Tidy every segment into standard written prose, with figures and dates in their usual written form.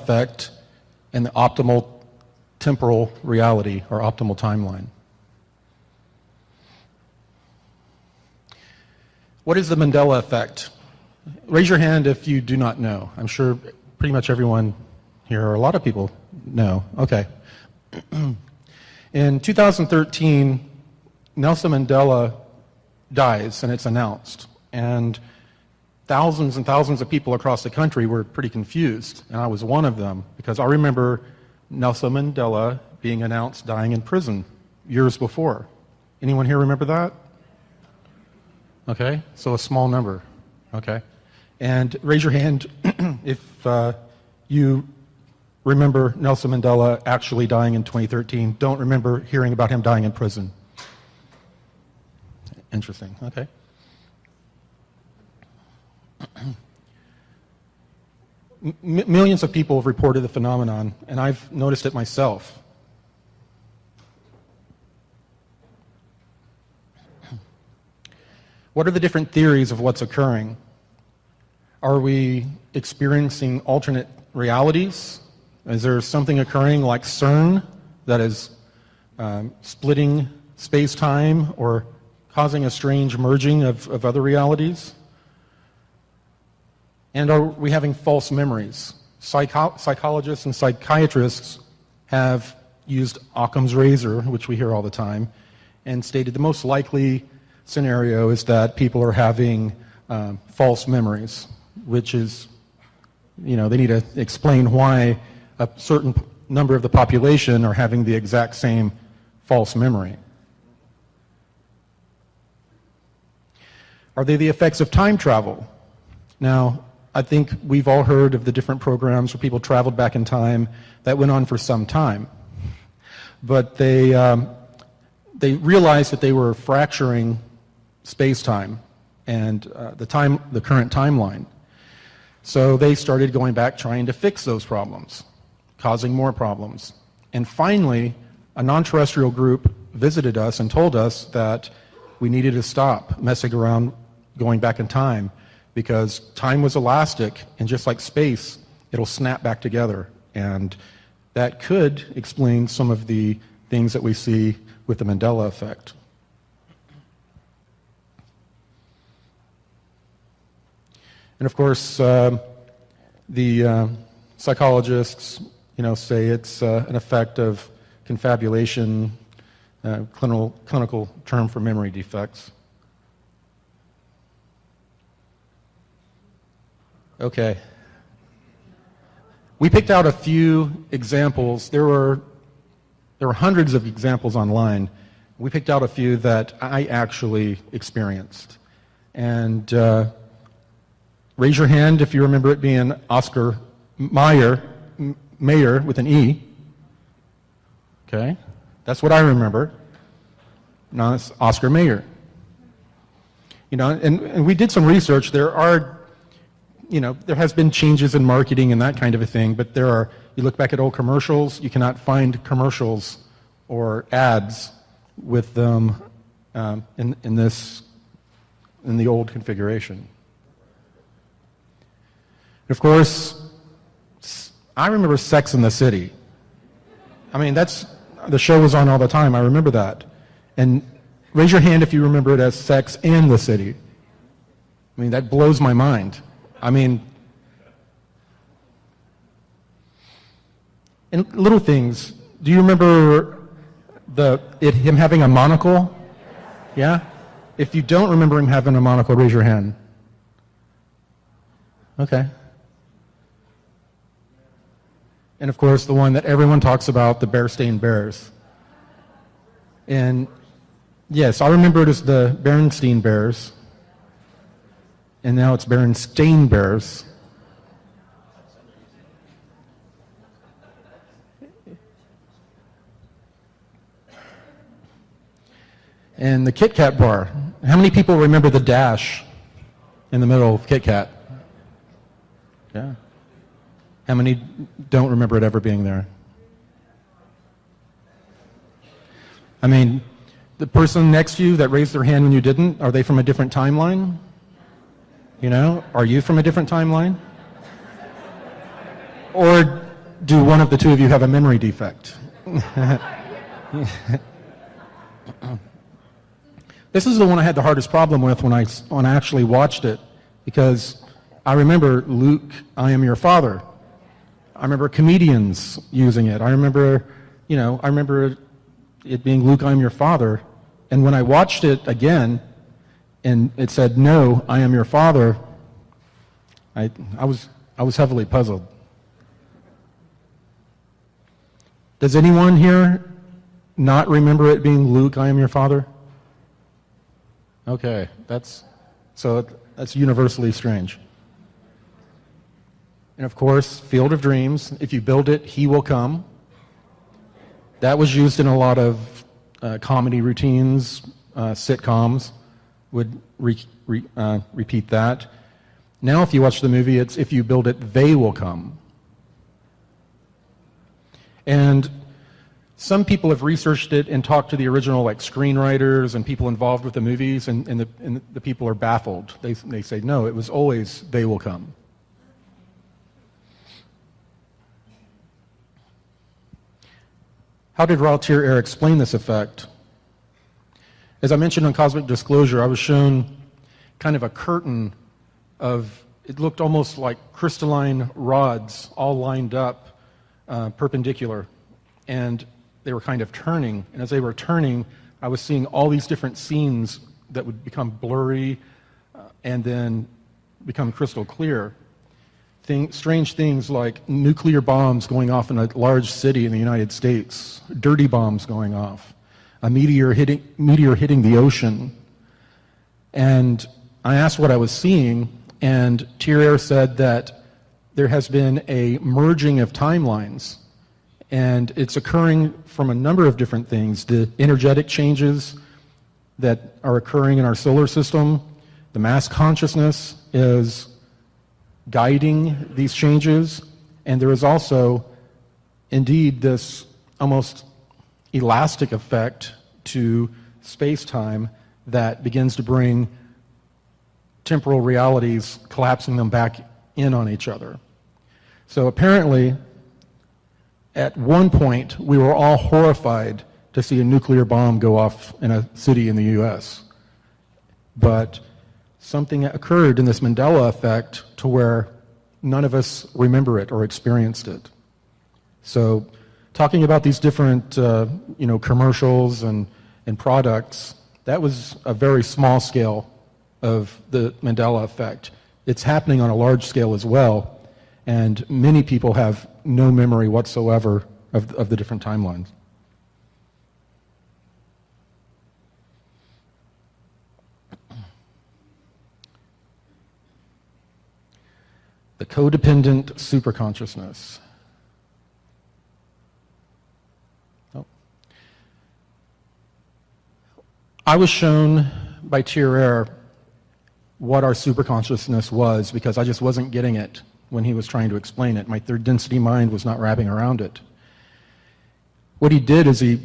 effect and the optimal temporal reality or optimal timeline. What is the Mandela effect? Raise your hand if you do not know. I'm sure pretty much everyone here, or a lot of people, know. Okay. In 2013, Nelson Mandela dies, and it's announced. And thousands of people across the country were pretty confused, and I was one of them, because I remember Nelson Mandela being announced dying in prison years before. Anyone here remember that? Okay, so a small number. Okay. And raise your hand if you remember Nelson Mandela actually dying in 2013. Don't remember hearing about him dying in prison. Interesting. Okay. Millions of people have reported the phenomenon, and I've noticed it myself. What are the different theories of what's occurring? Are we experiencing alternate realities? Is there something occurring like CERN that is splitting space-time or causing a strange merging of other realities? And are we having false memories? Psychologists and psychiatrists have used Occam's razor, which we hear all the time, and stated the most likely scenario is that people are having false memories, which is, you know, they need to explain why a certain number of the population are having the exact same false memory. Are they the effects of time travel? Now, I think we've all heard of the different programs where people traveled back in time. That went on for some time. But they realized that they were fracturing space-time and the current timeline. So they started going back trying to fix those problems, causing more problems. And finally, a non-terrestrial group visited us and told us that we needed to stop messing around going back in time, because time was elastic, and just like space, it'll snap back together. And that could explain some of the things that we see with the Mandela effect. And of course, the psychologists, say it's an effect of confabulation, clinical term for memory defects. Okay. We picked out a few examples. There were hundreds of examples online. We picked out a few that I actually experienced. And raise your hand if you remember it being Oscar Mayer with an E. Okay. That's what I remember. No, it's Oscar Mayer. And we did some research. There has been changes in marketing and that kind of a thing, but you look back at old commercials, you cannot find commercials or ads with them in the old configuration. Of course, I remember Sex and the City. I mean, the show was on all the time, I remember that. And raise your hand if you remember it as Sex and the City. I mean, that blows my mind. I mean, and little things. Do you remember him having a monocle? Yeah? If you don't remember him having a monocle, raise your hand. Okay. And of course, the one that everyone talks about, the Bear-Stained Bears. And yes, I remember it as the Berenstain Bears. And now it's Berenstain Bears. And the Kit Kat bar. How many people remember the dash in the middle of Kit Kat? Yeah. How many don't remember it ever being there? I mean, the person next to you that raised their hand when you didn't, are they from a different timeline? Are you from a different timeline? Or do one of the two of you have a memory defect? This is the one I had the hardest problem with when I actually watched it, because I remember Luke, I am your father. I remember comedians using it. I remember it being Luke, I am your father. And when I watched it again, and it said, no, I am your father, I was heavily puzzled. Does anyone here not remember it being Luke, I am your father? Okay, that's universally strange. And of course, Field of Dreams, if you build it, he will come. That was used in a lot of comedy routines, sitcoms would repeat that. Now if you watch the movie, it's if you build it, they will come. And some people have researched it and talked to the original screenwriters and people involved with the movies, and the people are baffled. They say, no, it was always they will come. How did Rautier explain this effect? As I mentioned on Cosmic Disclosure, I was shown kind of a curtain of, it looked almost like crystalline rods all lined up perpendicular, and they were kind of turning. And as they were turning, I was seeing all these different scenes that would become blurry and then become crystal clear. Strange things like nuclear bombs going off in a large city in the United States, dirty bombs going off, a meteor hitting the ocean. And I asked what I was seeing, and Thierry said that there has been a merging of timelines, and it's occurring from a number of different things. The energetic changes that are occurring in our solar system, the mass consciousness is guiding these changes, and there is also indeed this almost elastic effect to space-time that begins to bring temporal realities, collapsing them back in on each other. So apparently, at one point, we were all horrified to see a nuclear bomb go off in a city in the US. But something occurred in this Mandela effect to where none of us remember it or experienced it. So talking about these different commercials and products, that was a very small scale of the Mandela effect. It's happening on a large scale as well, and many people have no memory whatsoever of the different timelines. The codependent superconsciousness. I was shown by Thierry what our superconsciousness was because I just wasn't getting it when he was trying to explain it. My third density mind was not wrapping around it. What he did is he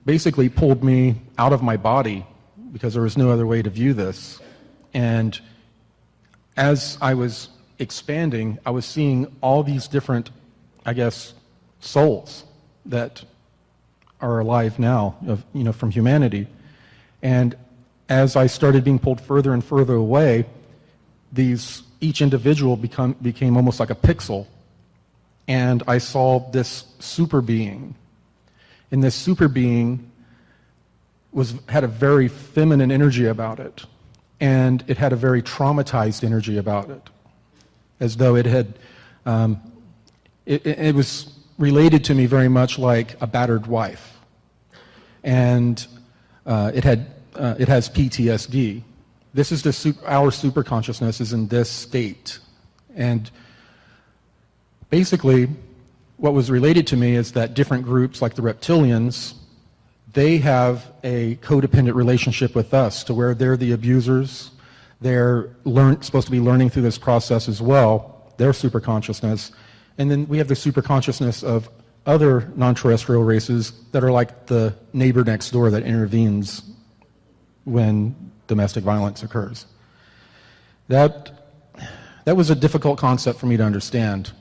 basically pulled me out of my body because there was no other way to view this. And as I was expanding, I was seeing all these different, souls that are alive now, from humanity. And as I started being pulled further and further away, each individual became almost like a pixel. And I saw this super being. And this super being had a very feminine energy about it. And it had a very traumatized energy about it, as though it had, it was related to me very much like a battered wife. And it has PTSD. This is our superconsciousness is in this state. And basically, what was related to me is that different groups, like the reptilians, they have a codependent relationship with us to where they're the abusers. They're supposed to be learning through this process as well, their superconsciousness. And then we have the superconsciousness of other non-terrestrial races that are like the neighbor next door that intervenes when domestic violence occurs. That was a difficult concept for me to understand,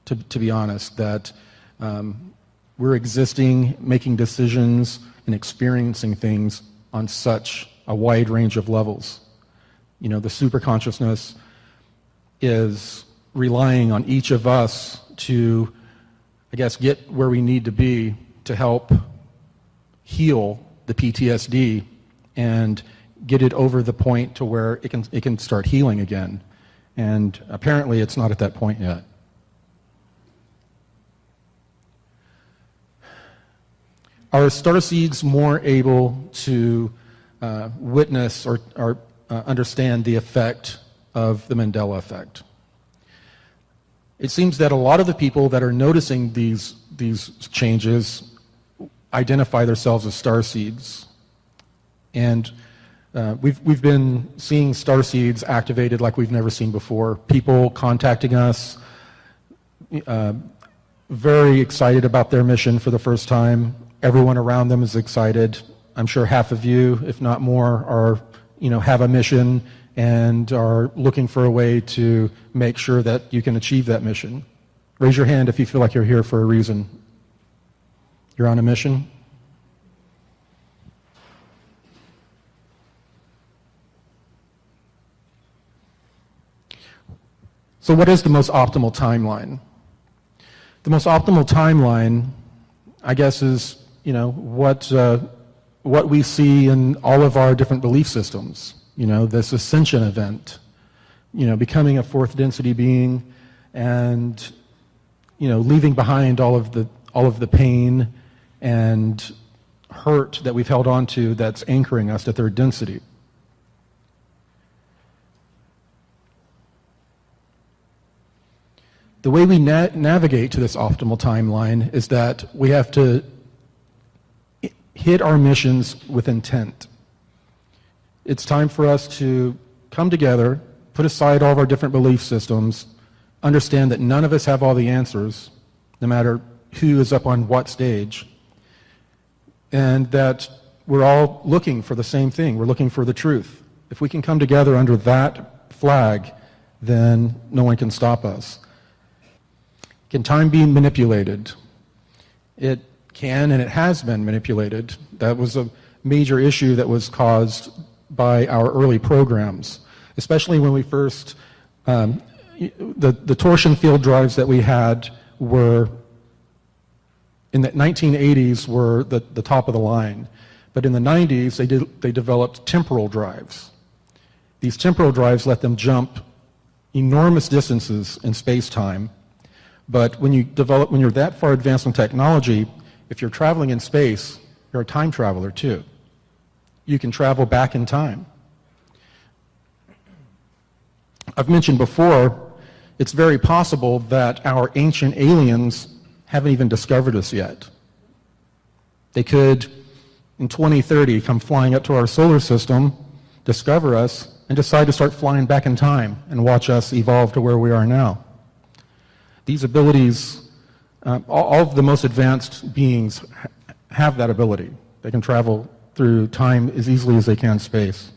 to be honest, that We're existing, making decisions, and experiencing things on such a wide range of levels. You know, the superconsciousness is relying on each of us to, I guess, get where we need to be to help heal the PTSD and get it over the point to where it can start healing again. And apparently it's not at that point yet. Are starseeds more able to witness or understand the effect of the Mandela effect? It seems that a lot of the people that are noticing these changes identify themselves as starseeds. And we've been seeing starseeds activated like we've never seen before. People contacting us, very excited about their mission for the first time. Everyone around them is excited. I'm sure half of you, if not more, are, have a mission and are looking for a way to make sure that you can achieve that mission. Raise your hand if you feel like you're here for a reason. You're on a mission? So what is the most optimal timeline? The most optimal timeline, I guess, is what we see in all of our different belief systems. This ascension event, becoming a fourth density being, and leaving behind all of the pain and hurt that we've held on to that's anchoring us to third density. The way we navigate to this optimal timeline is that we have to hit our missions with intent. It's time for us to come together, put aside all of our different belief systems, understand that none of us have all the answers, no matter who is up on what stage, and that we're all looking for the same thing. We're looking for the truth. If we can come together under that flag, then no one can stop us. Can time be manipulated? It can, and it has been manipulated. That was a major issue that was caused by our early programs, especially when we first, the torsion field drives that we had were, in the 1980s, were the top of the line. But in the 90s, they developed temporal drives. These temporal drives let them jump enormous distances in space-time. But when you're that far advanced in technology, if you're traveling in space, you're a time traveler too. You can travel back in time. I've mentioned before, it's very possible that our ancient aliens haven't even discovered us yet. They could, in 2030, come flying up to our solar system, discover us, and decide to start flying back in time and watch us evolve to where we are now. These abilities, all of the most advanced beings have that ability. They can travel through time as easily as they can space.